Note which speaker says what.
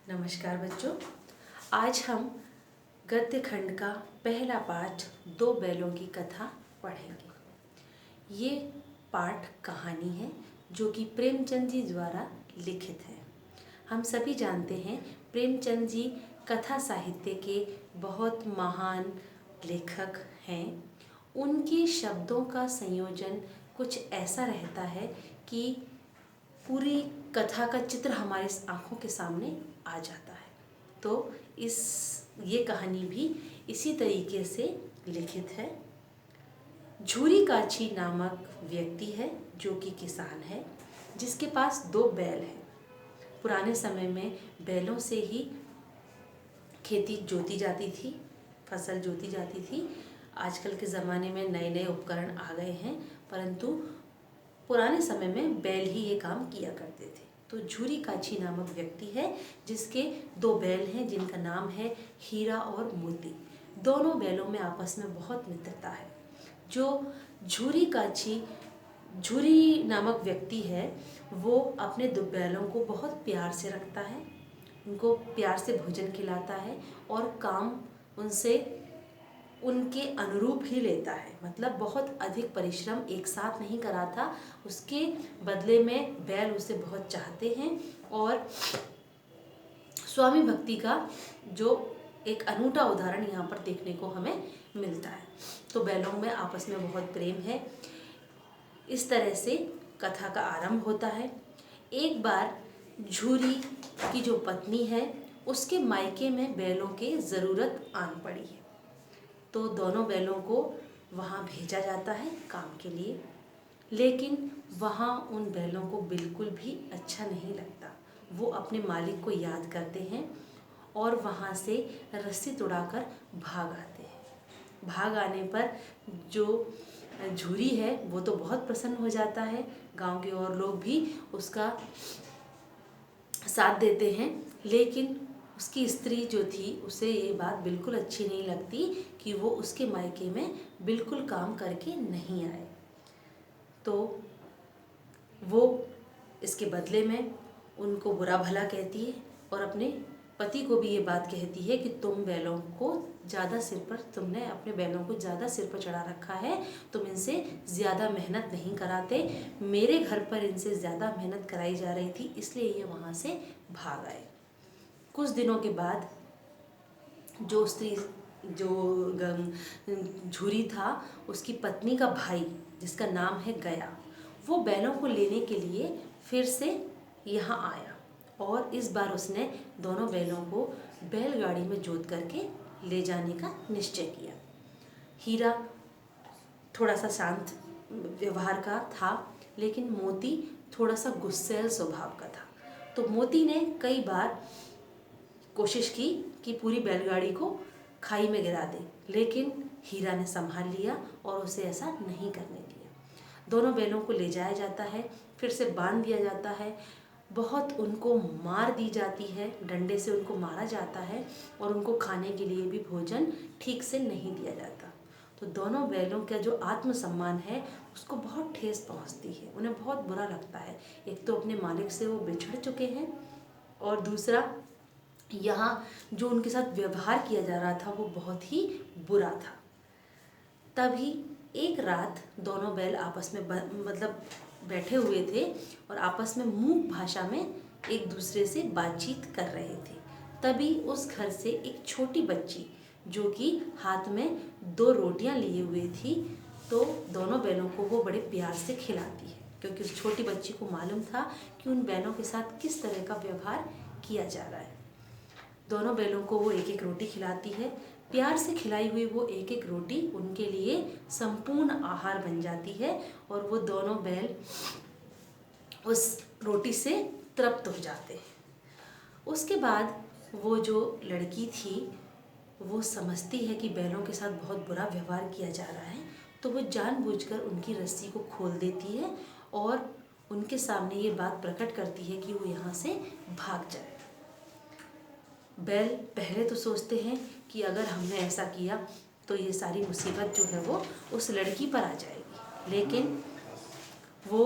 Speaker 1: नमस्कार बच्चों, आज हम गद्य खंड का पहला पाठ दो बैलों की कथा पढ़ेंगे। ये पाठ कहानी है जो कि प्रेमचंद जी द्वारा लिखित है। हम सभी जानते हैं प्रेमचंद जी कथा साहित्य के बहुत महान लेखक हैं। उनके शब्दों का संयोजन कुछ ऐसा रहता है कि पूरी कथा का चित्र हमारे आँखों के सामने आ जाता है। तो ये कहानी भी इसी तरीके से लिखित है। झूरी काछी नामक व्यक्ति है जो कि किसान है, जिसके पास दो बैल हैं। पुराने समय में बैलों से ही खेती जोती जाती थी, फसल जोती जाती थी। आजकल के ज़माने में नए नए उपकरण आ गए हैं, परंतु पुराने समय में बैल ही ये काम किया करते थे। तो झूरी काछी नामक व्यक्ति है जिसके दो बैल हैं, जिनका नाम है हीरा और मोती। दोनों बैलों में आपस में बहुत मित्रता है। जो झूरी नामक व्यक्ति है वो अपने दो बैलों को बहुत प्यार से रखता है, उनको प्यार से भोजन खिलाता है और काम उनसे उनके अनुरूप ही लेता है। मतलब बहुत अधिक परिश्रम एक साथ नहीं कराता, उसके बदले में बैल उसे बहुत चाहते हैं और स्वामी भक्ति का जो एक अनूठा उदाहरण यहाँ पर देखने को हमें मिलता है। तो बैलों में आपस में बहुत प्रेम है। इस तरह से कथा का आरंभ होता है। एक बार झूरी की जो पत्नी है उसके मायके में बैलों की ज़रूरत आन पड़ी है, तो दोनों बैलों को वहाँ भेजा जाता है काम के लिए। लेकिन वहाँ उन बैलों को बिल्कुल भी अच्छा नहीं लगता। वो अपने मालिक को याद करते हैं और वहाँ से रस्सी तुड़ाकर भाग आते हैं। भाग आने पर जो झूरी है वो तो बहुत प्रसन्न हो जाता है। गांव के और लोग भी उसका साथ देते हैं, लेकिन उसकी स्त्री जो थी उसे ये बात बिल्कुल अच्छी नहीं लगती कि वो उसके मायके में बिल्कुल काम करके नहीं आए। तो वो इसके बदले में उनको बुरा भला कहती है और अपने पति को भी ये बात कहती है कि तुमने अपने बैलों को ज़्यादा सिर पर चढ़ा रखा है, तुम इनसे ज़्यादा मेहनत नहीं कराते। मेरे घर पर इनसे ज़्यादा मेहनत कराई जा रही थी, इसलिए ये वहाँ से भाग आए। कुछ दिनों के बाद जो झूरी था उसकी पत्नी का भाई, जिसका नाम है गया, वो बैलों को लेने के लिए फिर से यहाँ आया और इस बार उसने दोनों बैलों को बैलगाड़ी में जोत करके ले जाने का निश्चय किया। हीरा थोड़ा सा शांत व्यवहार का था, लेकिन मोती थोड़ा सा गुस्सैल स्वभाव का था। तो मोती ने कई बार कोशिश की कि पूरी बैलगाड़ी को खाई में गिरा दे, लेकिन हीरा ने संभाल लिया और उसे ऐसा नहीं करने दिया। दोनों बैलों को ले जाया जाता है, फिर से बांध दिया जाता है, बहुत उनको मार दी जाती है, डंडे से उनको मारा जाता है और उनको खाने के लिए भी भोजन ठीक से नहीं दिया जाता। तो दोनों बैलों का जो आत्मसम्मान है उसको बहुत ठेस पहुंचती है, उन्हें बहुत बुरा लगता है। एक तो अपने मालिक से वो बिछड़ चुके हैं और दूसरा यहाँ जो उनके साथ व्यवहार किया जा रहा था वो बहुत ही बुरा था। तभी एक रात दोनों बैल आपस में बैठे हुए थे और आपस में मूक भाषा में एक दूसरे से बातचीत कर रहे थे। तभी उस घर से एक छोटी बच्ची जो कि हाथ में 2 रोटियां लिए हुए थी, तो दोनों बैलों को वो बड़े प्यार से खिलाती है, क्योंकि उस छोटी बच्ची को मालूम था कि उन बैलों के साथ किस तरह का व्यवहार किया जा रहा है। दोनों बैलों को वो एक एक रोटी खिलाती है। प्यार से खिलाई हुई वो एक एक रोटी उनके लिए संपूर्ण आहार बन जाती है और वो दोनों बैल उस रोटी से तृप्त हो जाते हैं। उसके बाद वो जो लड़की थी वो समझती है कि बैलों के साथ बहुत बुरा व्यवहार किया जा रहा है, तो वो जानबूझकर उनकी रस्सी को खोल देती है और उनके सामने ये बात प्रकट करती है कि वो यहाँ से भाग जाए। बैल पहले तो सोचते हैं कि अगर हमने ऐसा किया तो ये सारी मुसीबत जो है वो उस लड़की पर आ जाएगी, लेकिन वो